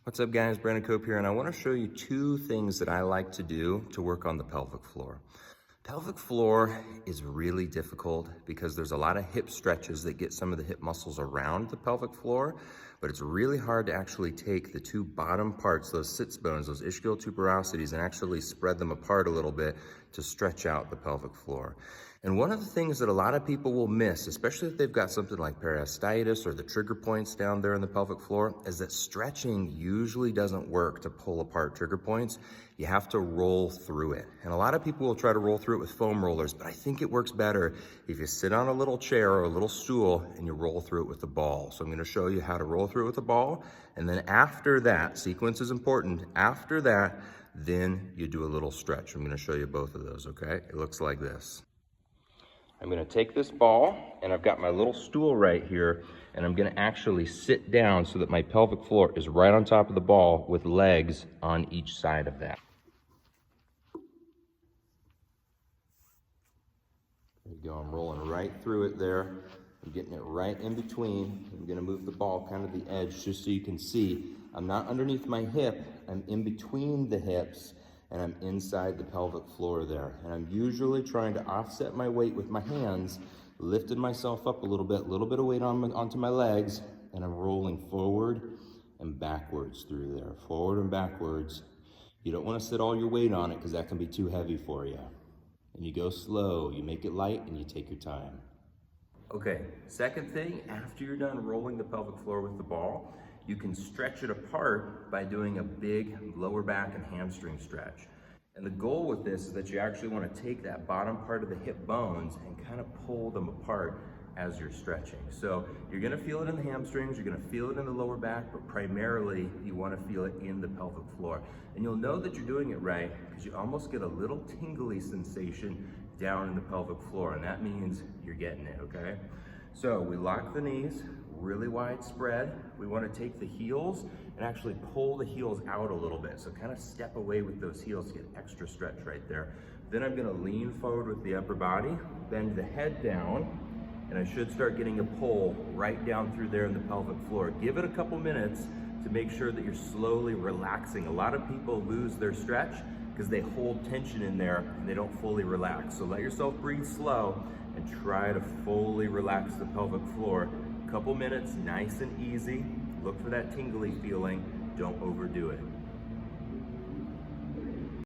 What's up guys, Brandon Cope here, and I want to show you two things that I like to do to work on the pelvic floor. Pelvic floor is really difficult because there's a lot of hip stretches that get some of the hip muscles around the pelvic floor, but it's really hard to actually take the two bottom parts, those sits bones, those ischial tuberosities, and actually spread them apart a little bit to stretch out the pelvic floor. And one of the things that a lot of people will miss, especially if they've got something like periosteitis or the trigger points down there in the pelvic floor, is that stretching usually doesn't work to pull apart trigger points. You have to roll through it. And a lot of people will try to roll through it with foam rollers, but I think it works better if you sit on a little chair or a little stool and you roll through it with the ball. So I'm gonna show you how to roll through it with the ball. And then after that, sequence is important. After that, then you do a little stretch. I'm gonna show you both of those, okay? It looks like this. I'm gonna take this ball, and I've got my little stool right here, and I'm gonna actually sit down so that my pelvic floor is right on top of the ball with legs on each side of that. There you go, I'm rolling right through it there. I'm getting it right in between. I'm gonna move the ball kind of the edge just so you can see. I'm not underneath my hip, I'm in between the hips, and I'm inside the pelvic floor there. And I'm usually trying to offset my weight with my hands, lifting myself up a little bit of weight onto my legs, and I'm rolling forward and backwards through there, forward and backwards. You don't wanna sit all your weight on it because that can be too heavy for you. And you go slow, you make it light, and you take your time. Okay, second thing, after you're done rolling the pelvic floor with the ball, you can stretch it apart by doing a big lower back and hamstring stretch. And the goal with this is that you actually want to take that bottom part of the hip bones and kind of pull them apart as you're stretching. So you're going to feel it in the hamstrings, you're going to feel it in the lower back, but primarily you want to feel it in the pelvic floor. And you'll know that you're doing it right because you almost get a little tingly sensation down in the pelvic floor, and that means you're getting it, okay? So we lock the knees, really wide spread. We want to take the heels and actually pull the heels out a little bit. So kind of step away with those heels to get extra stretch right there. Then I'm going to lean forward with the upper body, bend the head down, and I should start getting a pull right down through there in the pelvic floor. Give it a couple minutes to make sure that you're slowly relaxing. A lot of people lose their stretch because they hold tension in there and they don't fully relax. So let yourself breathe slow and try to fully relax the pelvic floor. Couple minutes, nice and easy. Look for that tingly feeling. Don't overdo it.